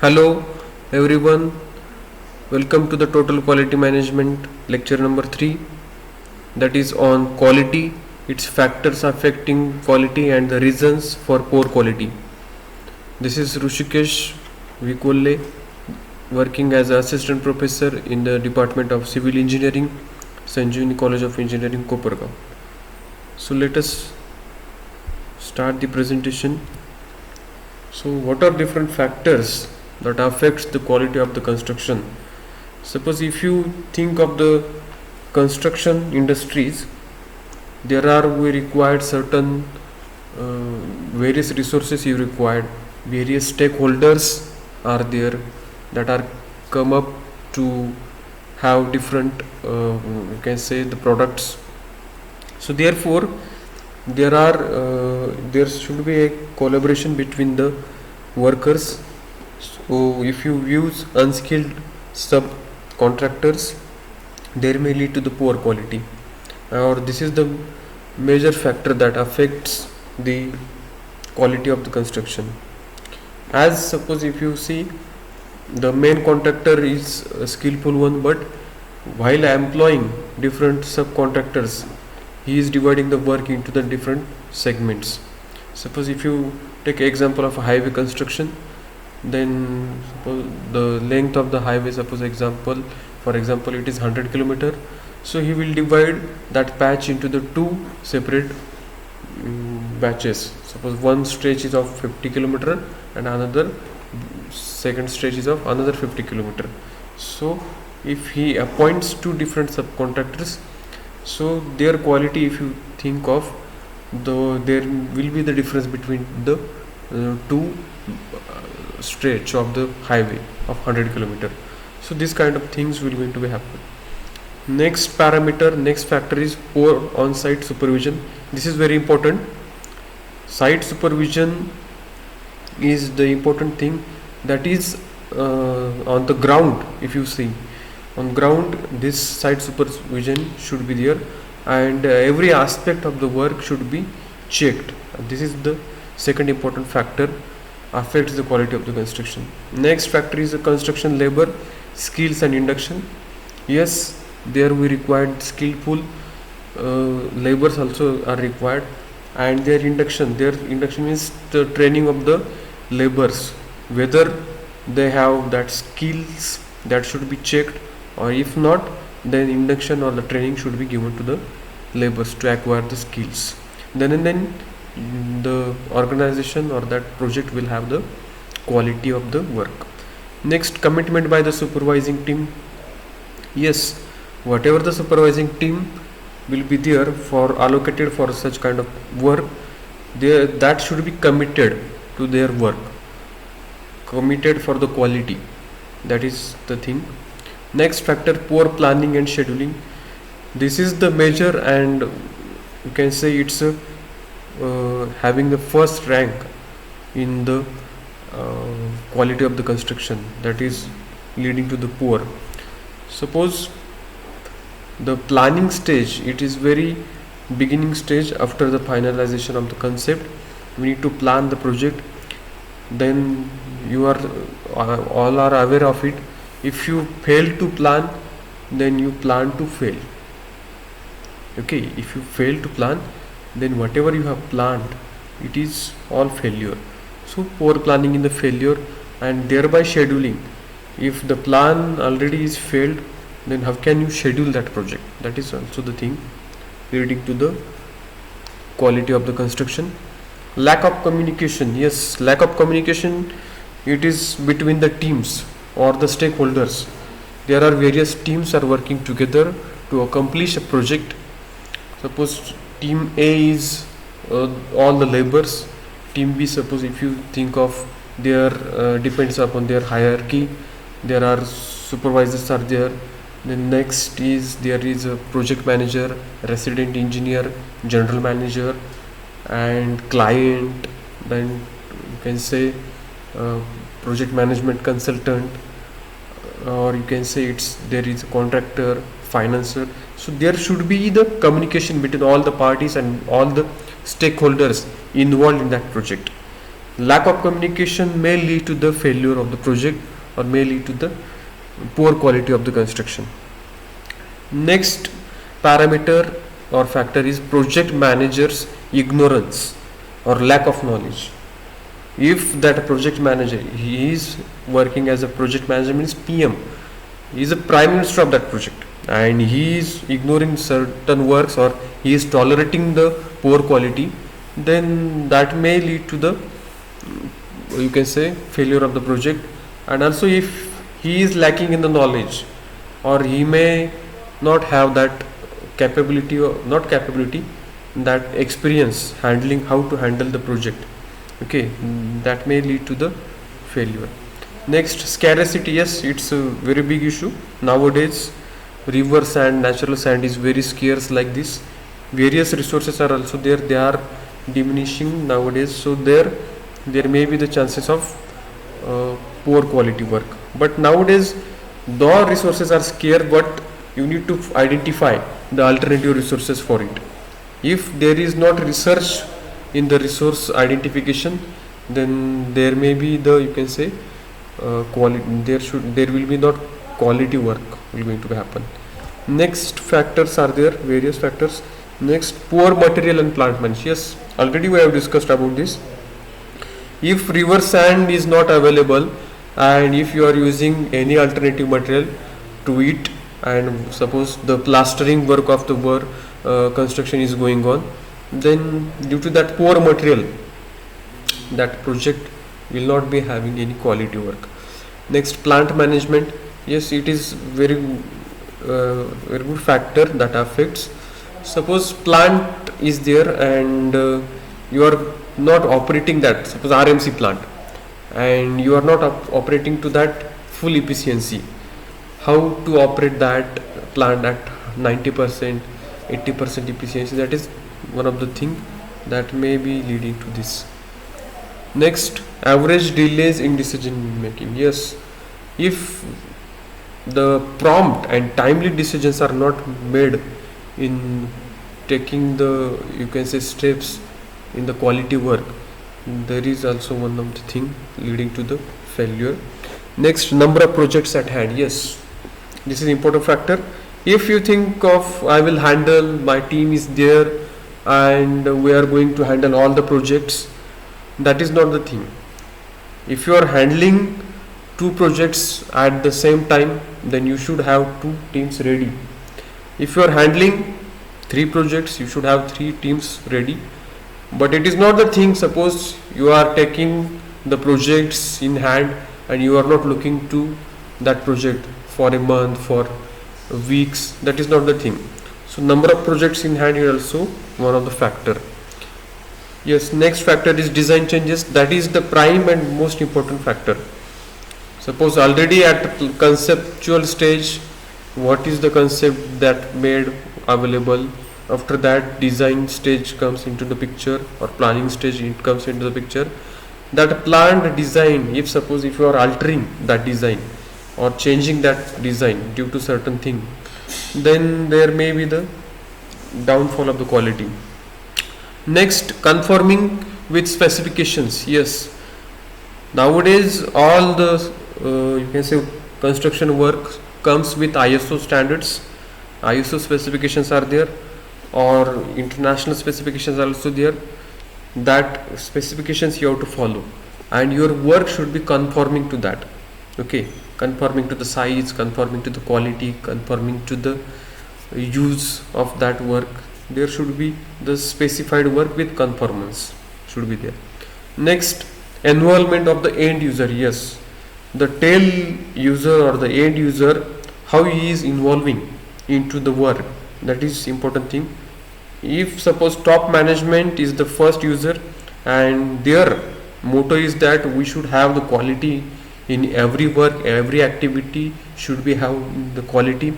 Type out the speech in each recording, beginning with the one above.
Hello everyone, welcome to the Total Quality Management lecture number 3, that is on quality, its factors affecting quality and the reasons for poor quality. This is Rushikesh Vikolle, working as assistant professor in the Department of Civil Engineering, Sanjeevani College of Engineering, Kopargaon. So let us start the presentation. So what are different factors that affects the quality of the construction? Suppose if you think of the construction industries, we required certain various resources you required, various stakeholders are there that are come up to have different you can say the products. So therefore there should be a collaboration between the workers. So if you use unskilled subcontractors, there may lead to the poor quality, or this is the major factor that affects the quality of the construction. As suppose if you see, the main contractor is a skillful one, but while employing different subcontractors, he is dividing the work into the different segments. Suppose if you take example of a highway construction, then suppose the length of the highway, for example it is 100 kilometer, so he will divide that patch into the two separate batches. Suppose one stretch is of 50 kilometer and another second stretch is of another 50 kilometer. So if he appoints two different subcontractors, so their quality, if you think of, there will be the difference between the two stretch of the highway of 100 kilometer. So this kind of things will going to be happen. Next factor is poor on-site supervision. This is very important. Site supervision is the important thing, that is on the ground. If you see on ground, this site supervision should be there, and every aspect of the work should be checked. This is the second important factor affects the quality of the construction. Next factor is the construction labor skills and induction. Yes, there we required skillful labors also are required, and their induction means the training of the labors, whether they have that skills, that should be checked, or if not, then induction or the training should be given to the labors to acquire the skills. Then the organization or that project will have the quality of the work. Next, commitment by the supervising team. Yes, whatever the supervising team will be there for allocated for such kind of work, that should be committed to their work, committed for the quality. That is the thing. Next factor, poor planning and scheduling. This is the major, and you can say it's having the first rank in the quality of the construction, that is leading to the poor. Suppose the planning stage, it is very beginning stage after the finalization of the concept. We need to plan the project, then you are all are aware of it. If you fail to plan, then you plan to fail. Okay, if you fail to plan, then whatever you have planned, it is all failure. So poor planning in the failure, and thereby scheduling. If the plan already is failed, then how can you schedule that project? That is also the thing leading to the quality of the construction. Lack of communication. Yes, lack of communication, it is between the teams or the stakeholders. There are various teams are working together to accomplish a project. Suppose team A is all the labors, team B, suppose if you think of, their depends upon their hierarchy, there are supervisors are there. Then next is there is a project manager, resident engineer, general manager, and client. Then you can say project management consultant, or you can say there is a contractor, financer. So there should be the communication between all the parties and all the stakeholders involved in that project. Lack of communication may lead to the failure of the project or may lead to the poor quality of the construction. Next parameter or factor is project manager's ignorance or lack of knowledge. If that project manager, he is working as a project manager, means PM, he is a prime minister of that project, and he is ignoring certain works or he is tolerating the poor quality, then that may lead to the, you can say, failure of the project. And also if he is lacking in the knowledge, or he may not have that capability, or not capability, that experience handling, how to handle the project, okay, that may lead to the failure. Next, scarcity. Yes, it's a very big issue nowadays. River sand, natural sand is very scarce like this. Various resources are also there, they are diminishing nowadays, so there may be the chances of poor quality work. But nowadays the resources are scarce, but you need to identify the alternative resources for it. If there is not research in the resource identification, then there may be the, you can say, quality, there will be not quality work will going to happen. Next factors are there, various factors. Next, poor material and plant management. Yes, already we have discussed about this. If river sand is not available, and if you are using any alternative material to it, and suppose the plastering work of the construction is going on, then due to that poor material, that project will not be having any quality work. Next, plant management. Yes, it is very good factor that affects. Suppose plant is there and you are not operating that, suppose RMC plant, and you are not operating to that full efficiency. How to operate that plant at 90%, 80% efficiency? That is one of the things that may be leading to this. Next, average delays in decision making. Yes, if the prompt and timely decisions are not made in taking the, you can say, steps in the quality work, there is also one of the thing leading to the failure. Next, number of projects at hand. Yes, this is important factor. If you think of, I will handle, my team is there and we are going to handle all the projects, that is not the thing. If you are handling two projects at the same time, then you should have two teams ready. If you are handling three projects, you should have three teams ready. But it is not the thing, suppose you are taking the projects in hand and you are not looking to that project for a month, for weeks, that is not the thing. So number of projects in hand is also one of the factor. Yes, next factor is design changes. That is the prime and most important factor. Suppose already at conceptual stage, what is the concept that made available? After that, design stage comes into the picture, or planning stage it comes into the picture. That planned design, if suppose if you are altering that design or changing that design due to certain thing, then there may be the downfall of the quality. Next, conforming with specifications. Yes, nowadays all the you can say construction work comes with ISO standards. ISO specifications are there, or international specifications are also there. That specifications you have to follow, and your work should be conforming to that. Okay, conforming to the size, conforming to the quality, conforming to the use of that work. There should be the specified work with conformance should be there. Next, involvement of the end user. Yes, the tail user or the end user, how he is involving into the work, that is important thing. If suppose top management is the first user and their motto is that we should have the quality in every work, every activity should be have the quality,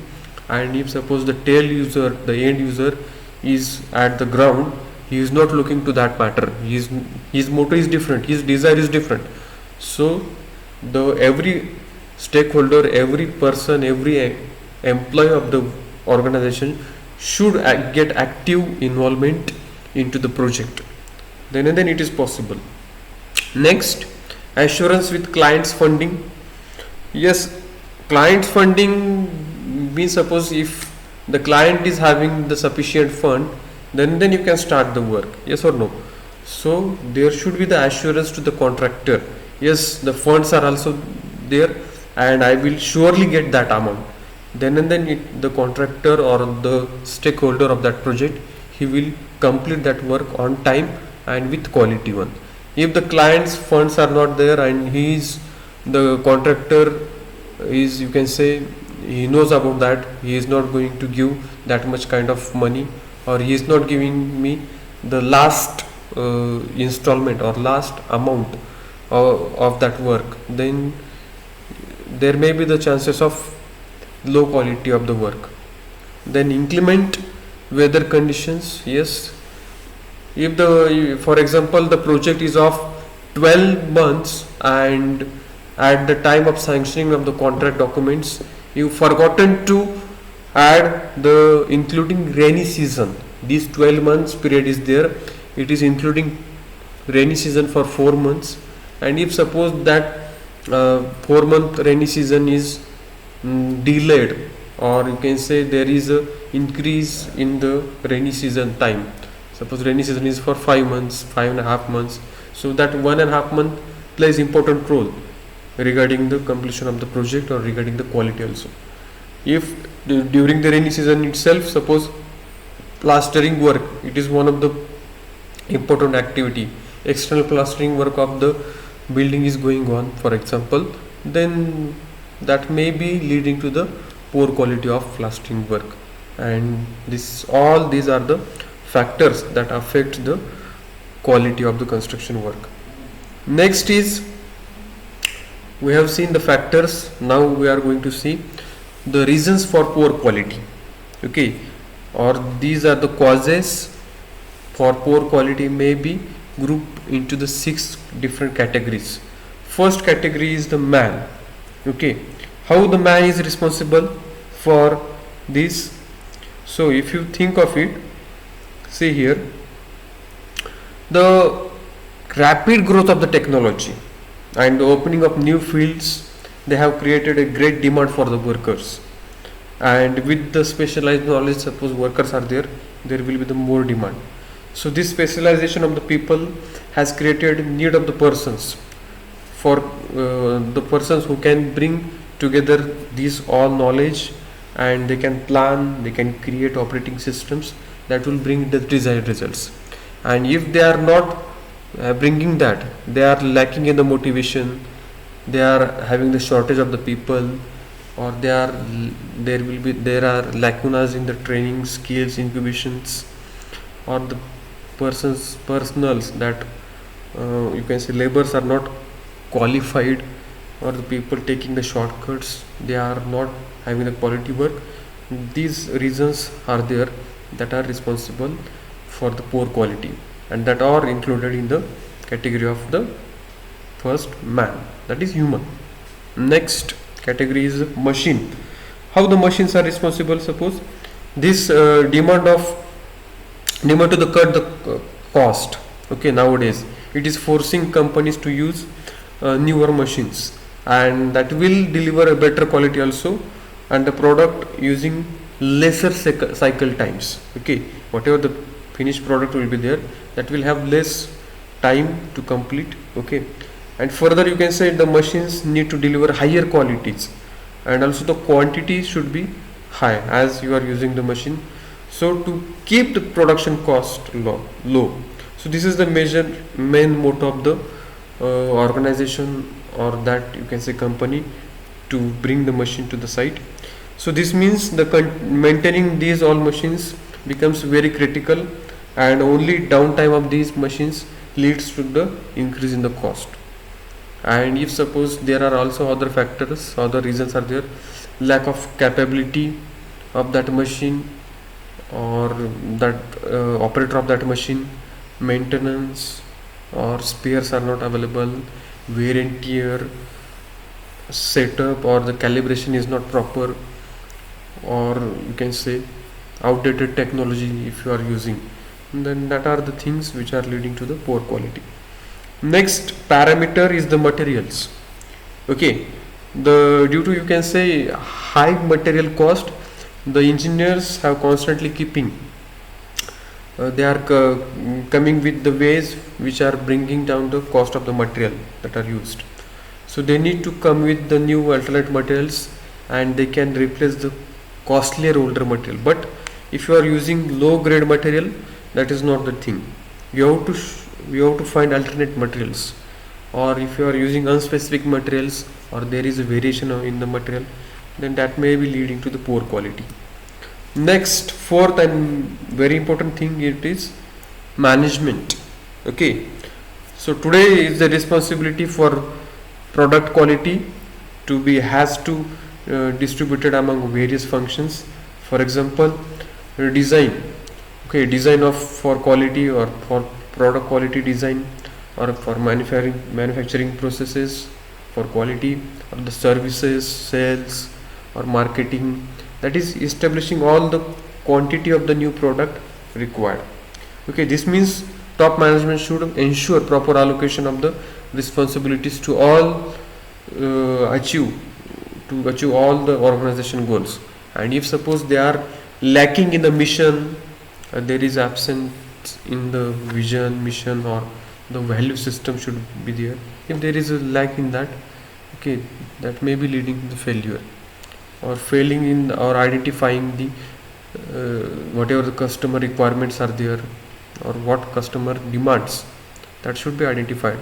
and if suppose the tail user, the end user is at the ground, he is not looking to that matter, his motto is different, his desire is different. So the every stakeholder, every person, every employee of the organization should get active involvement into the project, then it is possible. Next, assurance with clients funding. Yes, clients funding means, suppose if the client is having the sufficient fund, then you can start the work, yes or no. So there should be the assurance to the contractor, yes, the funds are also there and I will surely get that amount. The contractor or the stakeholder of that project, he will complete that work on time and with quality one. If the client's funds are not there and the contractor is, you can say, he knows about that, he is not going to give that much kind of money, or he is not giving me the last installment or last amount of that work, then there may be the chances of low quality of the work. Then inclement weather conditions. Yes, if for example the project is of 12 months and at the time of sanctioning of the contract documents you forgotten to add the including rainy season, this 12 months period is there, it is including rainy season for 4 months, and if suppose that 4-month rainy season is delayed, or you can say there is a increase in the rainy season time, suppose rainy season is for 5 months, 5.5 months, so that 1.5 month plays important role regarding the completion of the project or regarding the quality also. If during the rainy season itself, suppose plastering work, it is one of the important activity, external plastering work of the building is going on, for example, then that may be leading to the poor quality of plastering work. And all these are the factors that affect the quality of the construction work. Next is, we have seen the factors, now we are going to see the reasons for poor quality. Okay, or these are the causes for poor quality, may be grouped into the 6 different categories. First category is the man. Okay, how the man is responsible for this. So if you think of it, see here, the rapid growth of the technology and the opening of new fields, they have created a great demand for the workers, and with the specialized knowledge, suppose workers are there will be the more demand. So this specialization of the people has created need of the persons, for the persons who can bring together these all knowledge, and they can plan, they can create operating systems that will bring the desired results. And if they are not bringing that, they are lacking in the motivation, they are having the shortage of the people, or there are lacunas in the training skills, incubations, or the personals that you can say laborers are not qualified, or the people taking the shortcuts, they are not having the quality work. These reasons are there that are responsible for the poor quality, and that are included in the category of the first man, that is human. Next category is machine. How the machines are responsible? Suppose this demand to the cut the cost. Okay, nowadays it is forcing companies to use newer machines, and that will deliver a better quality also, and the product using lesser cycle times. Okay, whatever the finished product will be there, that will have less time to complete. Okay, and further you can say the machines need to deliver higher qualities, and also the quantity should be high as you are using the machine, so to keep the production cost low. So this is the main motto of the organization, or that you can say company, to bring the machine to the site. So this means maintaining these all machines becomes very critical, and only downtime of these machines leads to the increase in the cost. And if suppose there are also other factors, other reasons are there, lack of capability of that machine, or that operator of that machine, maintenance or spares are not available, wear and tear, setup or the calibration is not proper, or you can say outdated technology if you are using, then that are the things which are leading to the poor quality. Next parameter is the materials. Okay, the due to, you can say, high material cost, the engineers have constantly keeping they are coming with the ways which are bringing down the cost of the material that are used. So they need to come with the new alternate materials, and they can replace the costlier older material. But if you are using low grade material, that is not the thing. You have to find alternate materials. Or if you are using unspecific materials, or there is a variation in the material, then that may be leading to the poor quality. Next, fourth and very important thing, it is management. Okay, so today is the responsibility for product quality to be has to distributed among various functions. For example, design. Okay, design of for quality, or for product quality design, or for manufacturing processes for quality, or the services, sales, or marketing, that is establishing all the quantity of the new product required. Okay, this means top management should ensure proper allocation of the responsibilities to all achieve all the organization goals. And if suppose they are lacking in the mission, there is absence in the vision, mission, or the value system should be there. If there is a lack in that, okay, that may be leading to the failure, or failing in or identifying the whatever the customer requirements are there, or what customer demands, that should be identified.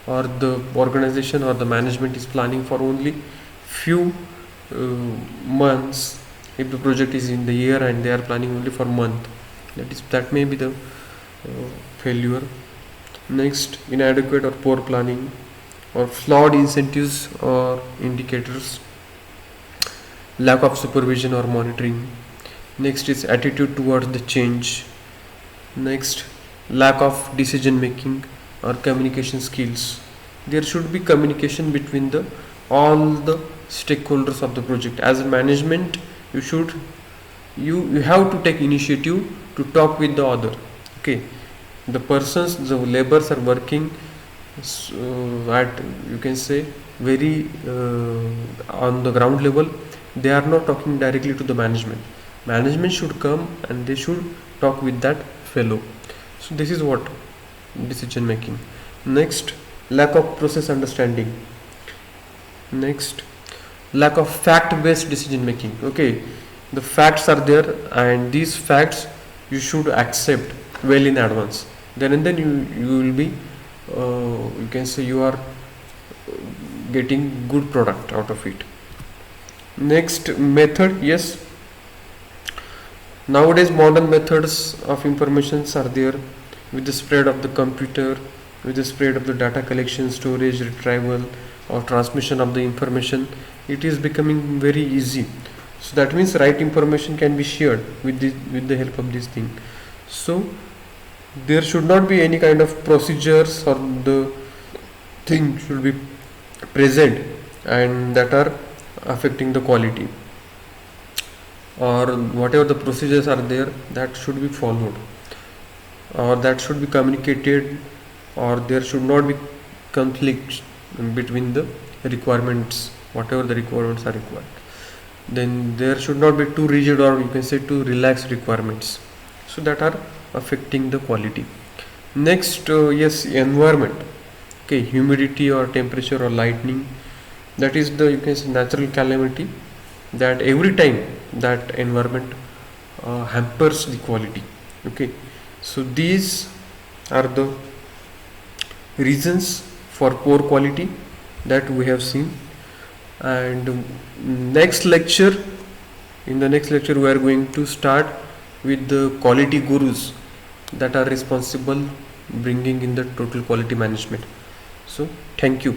Or the organization or the management is planning for only few months. If the project is in the year and they are planning only for month, that may be the failure. Next, inadequate or poor planning, or flawed incentives or indicators, lack of supervision or monitoring. Next is attitude towards the change. Next, lack of decision making or communication skills. There should be communication between the all the stakeholders of the project. As a management, you have to take initiative to talk with the other. Okay, the persons, the laborers are working at, you can say, very on the ground level. They are not talking directly to the management should come and they should talk with that fellow. So this is what decision making. Next, lack of process understanding. Next, lack of fact based decision making. Okay, the facts are there, and these facts you should accept well in advance. Then and then you will be you can say you are getting good product out of it. Next, method. Yes, nowadays modern methods of informations are there, with the spread of the computer, with the spread of the data collection, storage, retrieval, or transmission of the information. It is becoming very easy. So that means right information can be shared with the help of this thing. So there should not be any kind of procedures, or the thing should be present and that are affecting the quality, or whatever the procedures are there, that should be followed, or that should be communicated, or there should not be conflict between the requirements, whatever the requirements are required. Then there should not be too rigid, or you can say too relaxed requirements, so that are affecting the quality. Next, yes, environment. Okay, humidity or temperature or lightning, that is the, you can say, natural calamity, that every time that environment hampers the quality. Okay, so these are the reasons for poor quality that we have seen. And in the next lecture we are going to start with the quality gurus that are responsible bringing in the total quality management. So thank you.